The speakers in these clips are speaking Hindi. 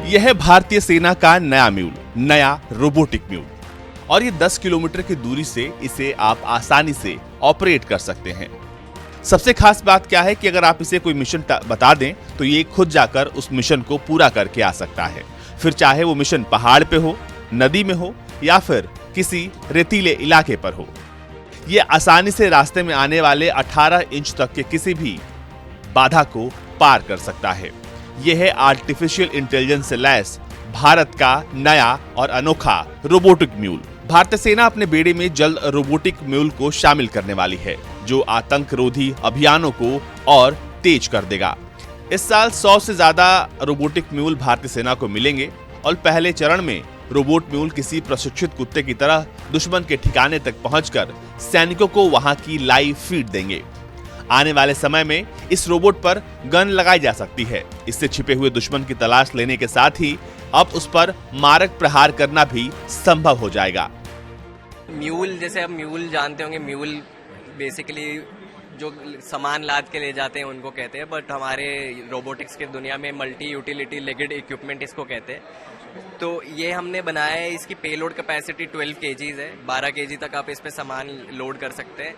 यह है भारतीय सेना का नया म्यूल, नया रोबोटिक म्यूल। और ये 10 किलोमीटर की दूरी से इसे आप आसानी से ऑपरेट कर सकते हैं। सबसे खास बात क्या है कि अगर आप इसे कोई मिशन बता दें तो ये खुद जाकर उस मिशन को पूरा करके आ सकता है, फिर चाहे वो मिशन पहाड़ पे हो, नदी में हो या फिर किसी रेतीले इलाके पर हो। ये आसानी से रास्ते में आने वाले 18 इंच तक के किसी भी बाधा को पार कर सकता है। यह है आर्टिफिशियल इंटेलिजेंस से लैस भारत का नया और अनोखा रोबोटिक म्यूल। भारतीय सेना अपने बेड़े में जल्द रोबोटिक म्यूल को शामिल करने वाली है, जो आतंकरोधी अभियानों को और तेज कर देगा। इस साल 100 से ज्यादा रोबोटिक म्यूल भारतीय सेना को मिलेंगे और पहले चरण में रोबोट म्यूल किसी प्रशिक्षित कुत्ते की तरह दुश्मन के ठिकाने तक पहुंचकर सैनिकों को वहां की लाइव फीड देंगे। आने वाले समय में इस रोबोट पर गन लगाई जा सकती है। इससे छिपे हुए दुश्मन की तलाश लेने के साथ ही अब उस पर मारक प्रहार करना भी संभव हो जाएगा। म्यूल, जैसे आप म्यूल जानते होंगे, म्यूल बेसिकली जो सामान लाद के ले जाते हैं उनको कहते हैं, बट हमारे रोबोटिक्स की दुनिया में मल्टी यूटिलिटी लेगेड इक्विपमेंट इसको कहते हैं। तो ये हमने बनाया है, इसकी पेलोड कैपेसिटी 12 kgs है, 12 kg तक आप इस पे सामान लोड कर सकते हैं।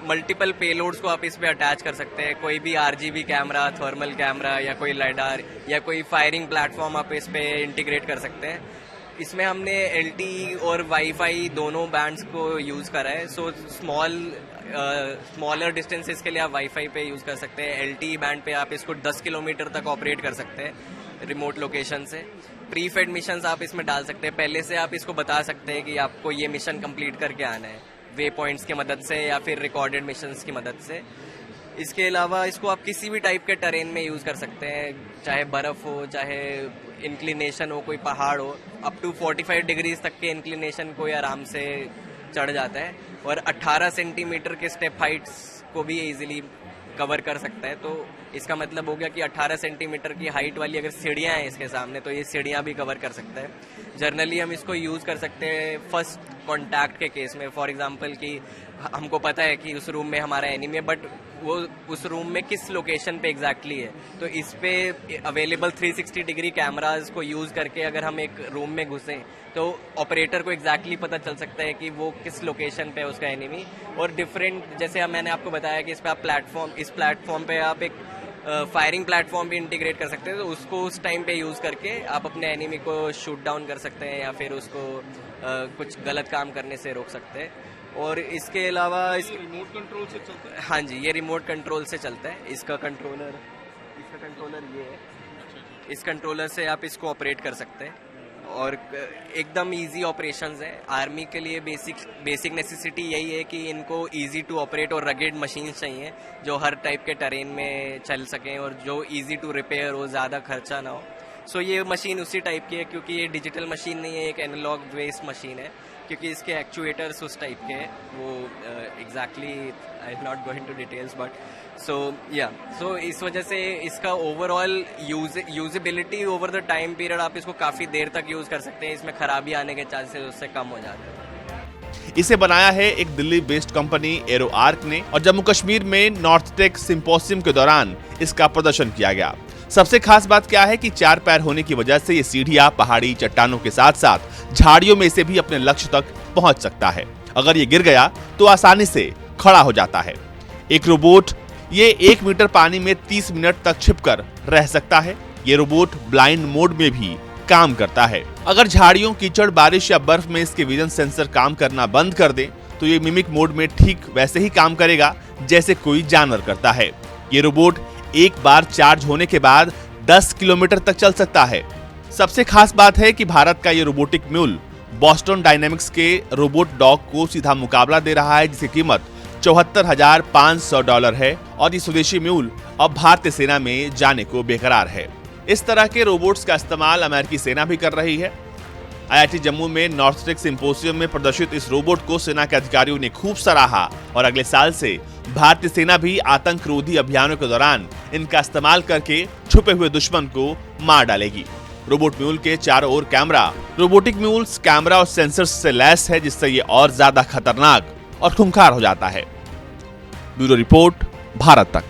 मल्टीपल पेलोड्स को आप इस पे अटैच कर सकते हैं। कोई भी RGB कैमरा, थर्मल कैमरा या कोई लाइडार या कोई फायरिंग प्लेटफॉर्म आप इस पे इंटीग्रेट कर सकते हैं। इसमें हमने LTE और वाईफाई दोनों बैंड्स को यूज करा है। सो स्मॉलर डिस्टेंसेस के लिए आप वाईफाई पे यूज कर सकते हैं। LTE बैंड पे आप इसको 10 किलोमीटर तक ऑपरेट कर सकते हैं रिमोट लोकेशन से। प्रीफेड मिशंस आप इसमें डाल सकते हैं। पहले से आप इसको बता सकते हैं कि आपको ये मिशन कंप्लीट करके आना है, वे पॉइंट्स की मदद से या फिर रिकॉर्डेड मिशंस की मदद से। इसके अलावा इसको आप किसी भी टाइप के टेरेन में यूज कर सकते हैं, चाहे बर्फ हो, चाहे इंक्लिनेशन हो, कोई पहाड़ हो। अप टू 45 डिग्रीज तक के इंक्लिनेशन कोई आराम से चढ़ जाता है और 18 सेंटीमीटर के स्टेप हाइट्स को भी इजीली कवर कर सकता है। तो इसका मतलब हो गया कि 18 सेंटीमीटर की हाइट वाली अगर सीढ़ियां हैं इसके सामने तो ये सीढ़ियां भी कवर कर सकता है। जनरली हम इसको यूज कर सकते हैं फर्स्ट कॉन्टैक्ट के केस में। फॉर एग्जांपल कि हमको पता है कि उस रूम में हमारा एनिमी है, बट वो उस रूम में किस लोकेशन पे एग्जैक्टली है, तो इस पे अवेलेबल 360 डिग्री कैमराज को यूज करके अगर हम एक रूम में घुसें तो ऑपरेटर को एग्जैक्टली पता चल सकता है कि वो किस लोकेशन पे है उसका एनिमी। और डिफरेंट, जैसे मैंने आपको बताया कि इस प्लेटफॉर्म पे आप एक फायरिंग प्लेटफॉर्म भी इंटीग्रेट कर सकते हैं, तो उसको उस टाइम पे यूज करके आप अपने एनिमी को शूट डाउन कर सकते हैं या फिर उसको कुछ गलत काम करने से रोक सकते हैं। और इसके अलावा रिमोट कंट्रोल से चलता है। हाँ जी, ये रिमोट कंट्रोल से चलता है। इसका कंट्रोलर ये है। इस कंट्रोलर से आप इसको ऑपरेट कर सकते हैं और एकदम इजी ऑपरेशंस है। आर्मी के लिए बेसिक नेसेसिटी यही है कि इनको इजी टू ऑपरेट और रगेड मशीन्स चाहिए जो हर टाइप के टेरेन में चल सकें और जो इजी टू रिपेयर हो, ज़्यादा खर्चा ना हो। सो ये मशीन उसी टाइप की है, क्योंकि ये डिजिटल मशीन नहीं है, एक एनालॉग बेस्ड मशीन है, क्योंकि इसके एक्चुएटर्स उस टाइप के हैं। वो exactly I am not going to details, but so इस वजह से इसका overall usability over the time period आप इसको काफ़ी देर तक यूज़ कर सकते हैं। इसमें खराबी आने के चांसेस उससे कम हो जाते हैं। इसे बनाया है एक Delhi based company arrow arc ने और जम्मू कश्मीर में नॉर्थ टेक सिंपोसियम के दौरान इसका प्रदर्शन किया गया। सबसे खास बात क्या है कि 4 पैर होने की वजह से ये सीढ़ियां पहाड़ी चट्टानों के साथ साथ झाड़ियों में से भी अपने लक्ष्य तक पहुंच सकता है। अगर ये गिर गया तो आसानी से खड़ा हो जाता है। एक रोबोट ये 1 मीटर पानी में 30 मिनट तक छिपकर रह सकता है। ये रोबोट ब्लाइंड मोड में भी काम करता है। अगर झाड़ियों, कीचड़, बारिश या बर्फ में इसके विजन सेंसर काम करना बंद कर दे तो ये मिमिक मोड में ठीक वैसे ही काम करेगा जैसे कोई जानवर करता है। ये रोबोट एक बार चार्ज होने के बाद 10 किलोमीटर तक चल सकता है। सबसे खास बात है कि भारत का ये रोबोटिक म्यूल बॉस्टन डायनेमिक्स के रोबोट डॉग को सीधा मुकाबला दे रहा है, जिसकी कीमत $74,500 है और ये स्वदेशी म्यूल अब भारतीय सेना में जाने को बेकरार है। इस तरह के रोबोट्स का इस्तेमाल अमेरिकी सेना भी कर रही है। IIT जम्मू में नॉर्थ टेक सिंपोसियम में प्रदर्शित इस रोबोट को सेना के अधिकारियों ने खूब सराहा और अगले साल से भारतीय सेना भी आतंकरोधी अभियानों के दौरान इनका इस्तेमाल करके छुपे हुए दुश्मन को मार डालेगी। रोबोट म्यूल के चारों ओर कैमरा रोबोटिक म्यूल्स कैमरा और सेंसर्स से लैस है, जिससे ये और ज्यादा खतरनाक और खूंखार हो जाता है। ब्यूरो रिपोर्ट, भारत तक।